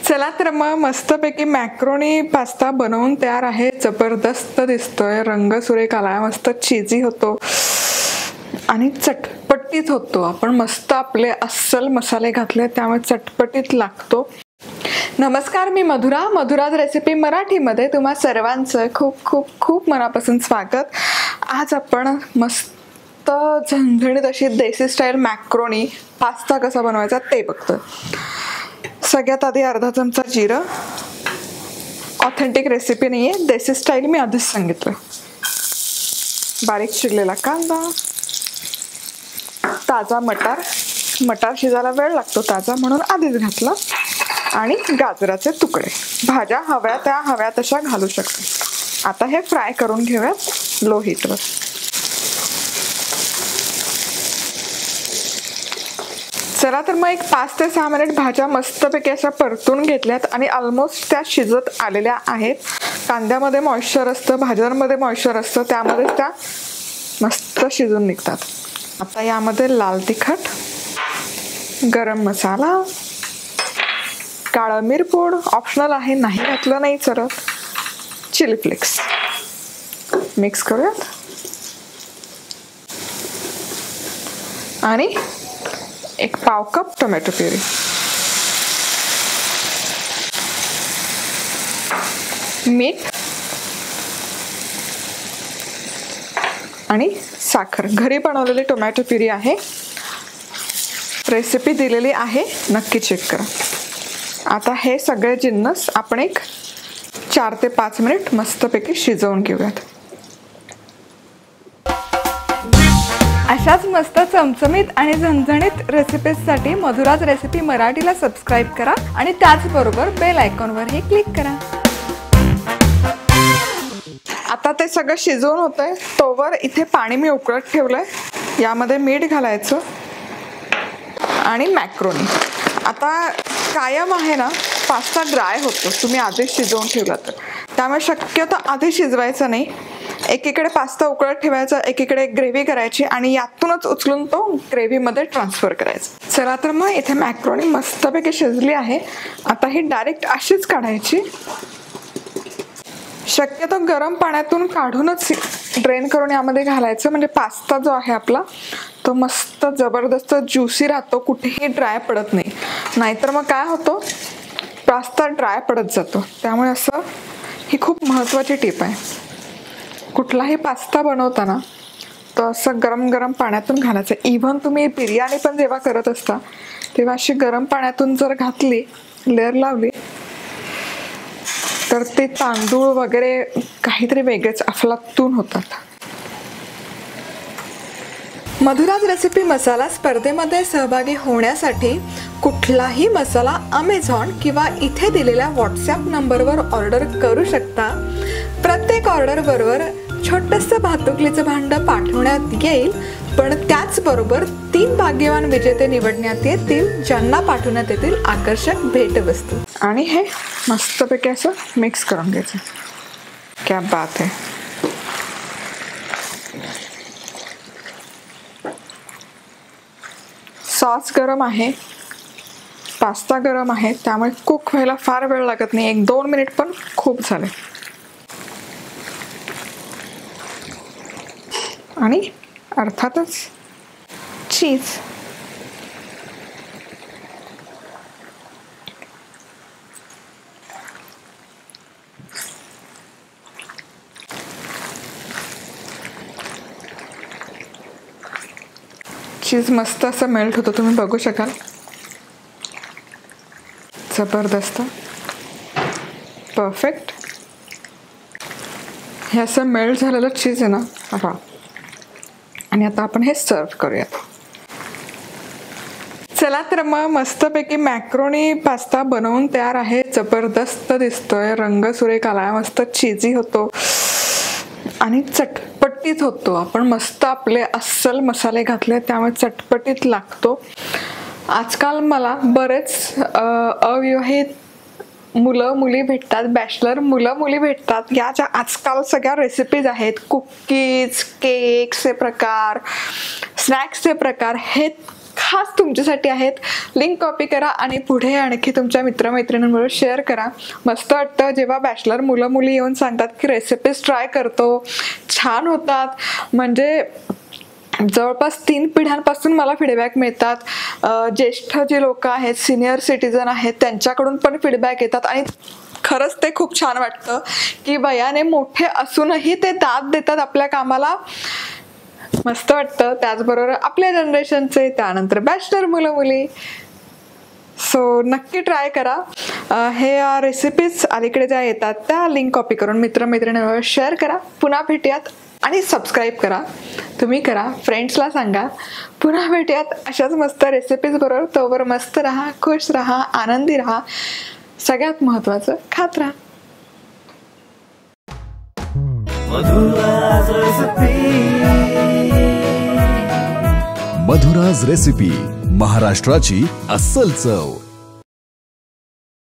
चला तर मग मस्तपैकी मॅक्रोनी पास्ता बनवून तयार आहे। जबरदस्त दिसतोय, रंग सुरेख आलाय, मस्त चीजी होतो आणि चटपटीत होतो। आपण मस्त आपले अस्सल मसाले घातले त्यामुळे चटपटीत लागतो। नमस्कार, मी मधुराज रेसिपी मराठीमध्ये तुम्हा सर्वांचं खूप खूप खूप मनापासून स्वागत। आज आपण मस्त झणझणीत अशी देसी स्टाईल मॅक्रोनी पास्ता कसा बनवायचा ते बघतोय। सगळ्यात आधी अर्धा चमचा जिरं, ऑथेंटिक रेसिपी नाहीये, देसी स्टाईल मी आधीच सांगितलं। बारीक चिरलेला कांदा, ताजा मटार शिजायला वेळ लागतो ताजा म्हणून आधीच घातला, आणि गाजराचे तुकडे। भाज्या हव्या तशा घालू शकतो। आता हे फ्राय करून घेऊयात लो हीटवर। चला तर मग एक 5 ते 6 मिनिट भाज्या मस्तपैकी अशा परतून घेतल्यात आणि ऑलमोस्ट त्या शिजत आलेल्या आहेत। कांद्यामध्ये मॉइश्चर असतं, भाज्यांमध्ये मॉइश्चर असतं, त्यामध्ये त्या मस्त शिजून निघतात। आता यामध्ये लाल तिखट, गरम मसाला, काळं मिरपूड ऑप्शनल आहे, नाही घातलं नाही चालत, चिली फ्लेक्स मिक्स करूयात आणि एक पाव कप टोमॅटो प्युरी, मीठ आणि साखर। घरी बनवलेली टोमॅटो प्युरी आहे, रेसिपी दिलेली आहे, नक्की चेक करा। आता हे सगळे जिन्नस आपण एक 4 ते 5 मिनिट मस्तपैकी शिजवून घेऊयात। अशाच मस्त चमचमीत आणि झणझणीत रेसिपीजसाठी मधुराज रेसिपी मराठीला सबस्क्राईब करा आणि त्याचबरोबर बेल आयकॉनवरही क्लिक करा। आता ते सगळं शिजवून होतंय तोवर इथे पाणी मी उकळत ठेवलंय, यामध्ये मीठ घालायचं आणि मॅक्रोनी। आता कायम आहे ना, पास्ता ड्राय होतो तुम्ही आधीच शिजवून ठेवला तर, त्यामुळे शक्यतो आधी शिजवायचं नाही। एकीकडे पास्ता उकळत ठेवायचा, एकीकडे ग्रेव्ही करायची आणि यातूनच उचलून तो ग्रेव्हीमध्ये ट्रान्सफर करायचा। चला तर मग इथे मॅक्रोनी मस्तपैकी शिजली आहे। आता ही डायरेक्ट अशीच काढायची, शक्यतो गरम पाण्यातून काढूनच ड्रेन करून यामध्ये घालायचं, म्हणजे पास्ता जो आहे आपला तो मस्त जबरदस्त ज्युसी राहतो, कुठेही ड्राय पडत नाही। नाहीतर मग काय होतं, पास्ता ड्राय पडत जातो। त्यामुळे असं ही खूप महत्त्वाची टिप आहे। कुठलाही पास्ता बनवताना तो असं गरम पाण्यातून घालायचं। इव्हन तुम्ही बिर्याणी पण जेव्हा करत असता तेव्हा अशी गरम पाण्यातून जर घातली, लेअर लावली, तर ते तांदूळ वगैरे काहीतरी वेगळेच अफलातून होतात। मधुराज रेसिपी मसाला स्पर्धेमध्ये सहभागी होण्यासाठी कुठलाही मसाला अमेझॉन किंवा इथे दिलेल्या व्हॉट्सॲप नंबरवर ऑर्डर करू शकता। प्रत्येक ऑर्डर बरोबर छोटंसं भातुकलीचं भांडं पाठवण्यात येईल, पण त्याचबरोबर 3 भाग्यवान विजेते निवडण्यात येतील, ज्यांना पाठवण्यात येतील आकर्षक भेटवस्तू। आणि हे मस्तपैकी असं मिक्स करून घ्यायचं। क्या बात आहे। सॉस गरम आहे, पास्ता गरम आहे, त्यामुळे कुक व्हायला फार वेळ लागत नाही, 1-2 मिनिट पण खूप झाले। आणि अर्थातच चीज। चीज मस्त असं मेल्ट होतं, तुम्ही बघू शकाल, जबरदस्त, परफेक्ट। हे असं मेल्ट झालेलं चीज आहे ना, वा। आणि आता आपण हे सर्व करूयात। चला तर मग मस्तपैकी मॅक्रोनी पास्ता बनवून तयार आहे। जबरदस्त दिसतोय, रंग सुरेख आलाय, मस्त चीजी होतो आणि चटपटीत होतो। आपण मस्त आपले अस्सल मसाले घातले त्यामुळे चटपटीत लागतो। आजकाल मला बरेच अविवाहित मुलं मुली भेटतात, बॅचलर मुलं मुली भेटतात, या ज्या आजकाल सगळ्या रेसिपीज आहेत, कुकीज, केक्सचे प्रकार, स्नॅक्सचे प्रकार, हे खास तुमच्यासाठी आहेत. लिंक कॉपी करा आणि पुढे आणखी तुमच्या मित्रमैत्रिणींबरोबर शेअर करा. मस्त वाटतं जेव्हा बॅचलर मुलं मुली येऊन सांगतात की रेसिपीज ट्राय करतो, छान होतात. म्हणजे जवळपास 3 पिढ्यांपासून मला फीडबॅक मिळतात. ज्येष्ठ जे लोक आहेत, सिनियर सिटीजन आहेत, त्यांच्याकडून पण फीडबॅक येतात आणि खरंच ते खूप छान वाटतं की वयाने मोठे असूनही ते दाद देतात आपल्या कामाला. मस्त वाटतं. त्याचबरोबर आपल्या जनरेशनचे, त्यानंतर बॅचलर मुलं मुली. सो नक्की ट्राय करा. हे रेसिपीज अलीकडे ज्या येतात त्या लिंक कॉपी करून मित्रमैत्रिणींबरोबर शेअर करा. पुन्हा भेटूयात आणि सबस्क्राईब करा. तुम्ही करा, फ्रेंड्सला सांगा. पुन्हा भेटूयात अशाच मस्त रेसिपीज बरोबर. तोवर मस्त राहा, खुश राहा, आनंदी राहा. सगळ्यात महत्त्वाचं खात राहा. मधुराज रेसिपी, महाराष्ट्राची अस्सल चव.